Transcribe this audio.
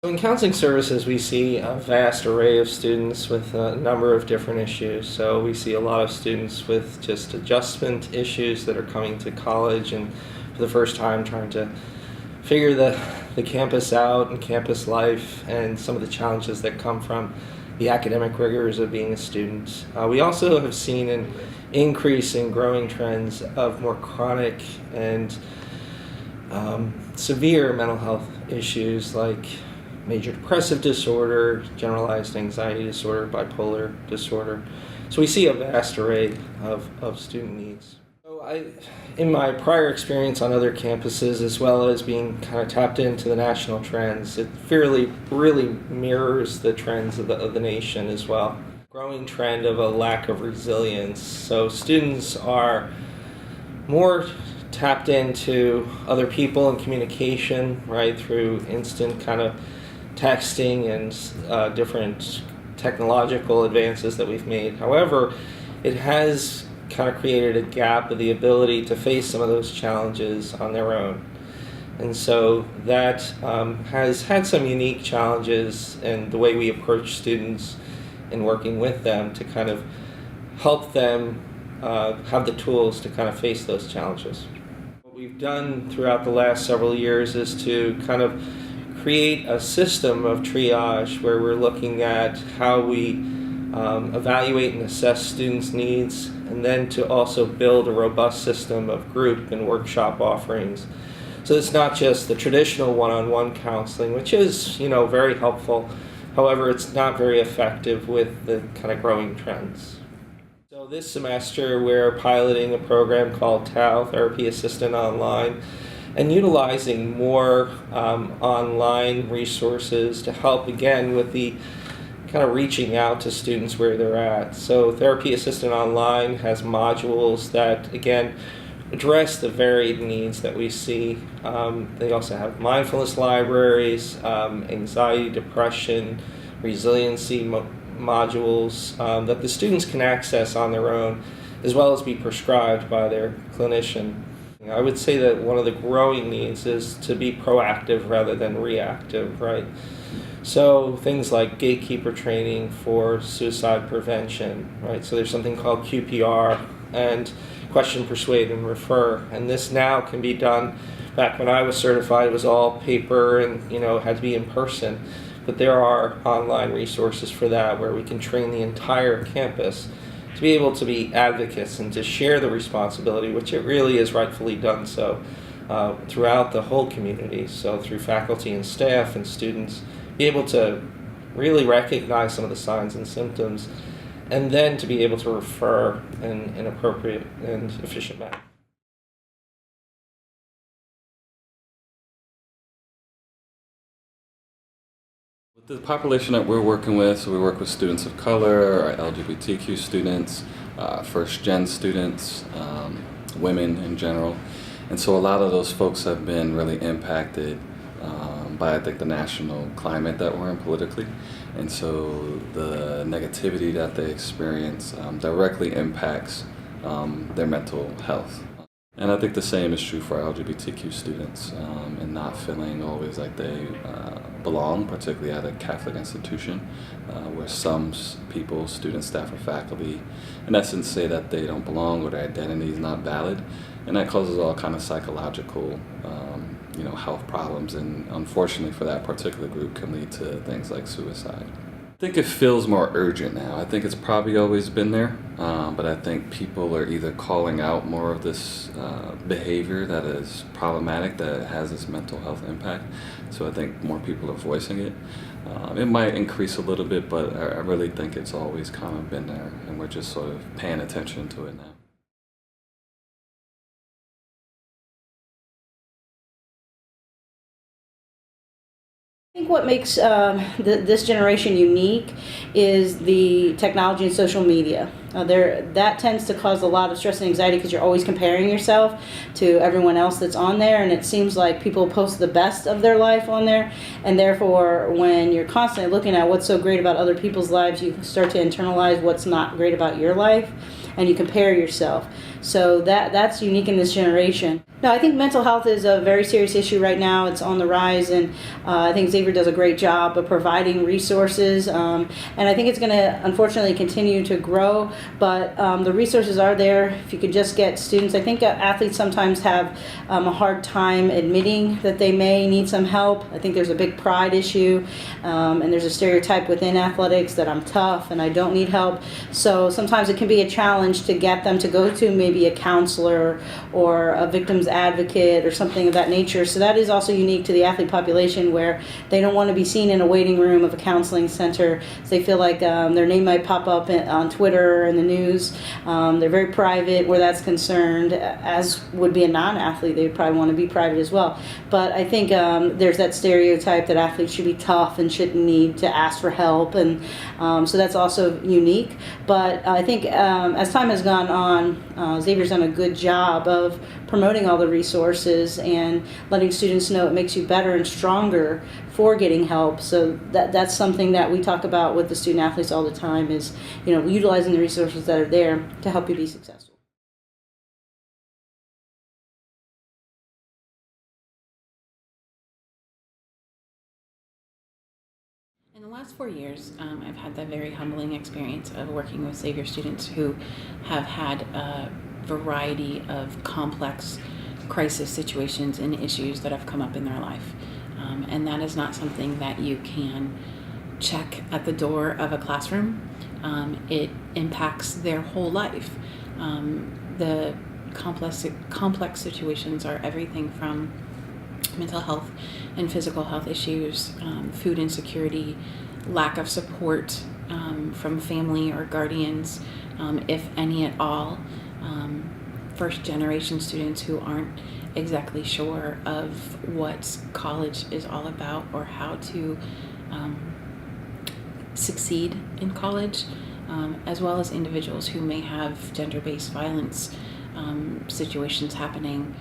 In counseling services, we see a vast array of students with a number of different issues. So we see a lot of students with just adjustment issues that are coming to college and for the first time trying to figure the campus out and campus life and some of the challenges that come from the academic rigors of being a student. We also have seen an increase in growing trends of more chronic and severe mental health issues like major depressive disorder, generalized anxiety disorder, bipolar disorder. So we see a vast array of student needs. So in my prior experience on other campuses, as well as being kind of tapped into the national trends, it really mirrors the trends of the nation as well. Growing trend of a lack of resilience. So students are more tapped into other people and communication, right, through instant kind of texting and different technological advances that we've made. However, it has kind of created a gap of the ability to face some of those challenges on their own. And so that has had some unique challenges in the way we approach students and working with them to kind of help them have the tools to kind of face those challenges. What we've done throughout the last several years is to kind of create a system of triage where we're looking at how we evaluate and assess students' needs, and then to also build a robust system of group and workshop offerings. So it's not just the traditional one-on-one counseling, which is, very helpful. However, it's not very effective with the kind of growing trends. So this semester we're piloting a program called TAO, Therapy Assistant Online, and utilizing more online resources to help, again, with the kind of reaching out to students where they're at. So Therapy Assistant Online has modules that, again, address the varied needs that we see. They also have mindfulness libraries, anxiety, depression, resiliency modules that the students can access on their own, as well as be prescribed by their clinician. I would say that one of the growing needs is to be proactive rather than reactive, right? So things like gatekeeper training for suicide prevention, right? So there's something called QPR and question, persuade, and refer. And this now can be done. Back when I was certified, it was all paper and, it had to be in person. But there are online resources for that where we can train the entire campus to be able to be advocates and to share the responsibility, which it really is rightfully done so throughout the whole community. So through faculty and staff and students, be able to really recognize some of the signs and symptoms, and then to be able to refer in an appropriate and efficient manner. The population that we're working with, so we work with students of color, our LGBTQ students, first-gen students, women in general. And so a lot of those folks have been really impacted by, I think, the national climate that we're in politically. And so the negativity that they experience directly impacts their mental health. And I think the same is true for LGBTQ students and not feeling always like they belong, particularly at a Catholic institution where some people, students, staff, or faculty, in essence say that they don't belong or their identity is not valid. And that causes all kind of psychological health problems, and unfortunately for that particular group can lead to things like suicide. I think it feels more urgent now. I think it's probably always been there, but I think people are either calling out more of this behavior that is problematic, that has this mental health impact. So I think more people are voicing it. It might increase a little bit, but I really think it's always kind of been there, and we're just sort of paying attention to it now. I think what makes this generation unique is the technology and social media. That tends to cause a lot of stress and anxiety because you're always comparing yourself to everyone else that's on there, and it seems like people post the best of their life on there, and therefore when you're constantly looking at what's so great about other people's lives, you start to internalize what's not great about your life, and you compare yourself. So that's unique in this generation. No, I think mental health is a very serious issue right now. It's on the rise, and I think Xavier does a great job of providing resources. And I think it's going to, unfortunately, continue to grow. But the resources are there. If you could just get students, I think athletes sometimes have a hard time admitting that they may need some help. I think there's a big pride issue, and there's a stereotype within athletics that I'm tough and I don't need help. So sometimes it can be a challenge to get them to go to maybe a counselor or a victim's advocate or something of that nature. So that is also unique to the athlete population, where they don't want to be seen in a waiting room of a counseling center. So they feel like their name might pop up on Twitter and the news. They're very private where that's concerned, as would be a non-athlete. They would probably want to be private as well. But I think there's that stereotype that athletes should be tough and shouldn't need to ask for help, and so that's also unique. But I think as time has gone on, Xavier's done a good job of promoting all the resources and letting students know it makes you better and stronger for getting help. So that's something that we talk about with the student athletes all the time, is utilizing the resources that are there to help you be successful. In the last 4 years, I've had the very humbling experience of working with Xavier students who have had a variety of complex crisis situations and issues that have come up in their life. And that is not something that you can check at the door of a classroom. It impacts their whole life. The complex situations are everything from mental health and physical health issues, food insecurity, lack of support from family or guardians, if any at all. First generation students who aren't exactly sure of what college is all about or how to succeed in college, as well as individuals who may have gender-based violence situations happening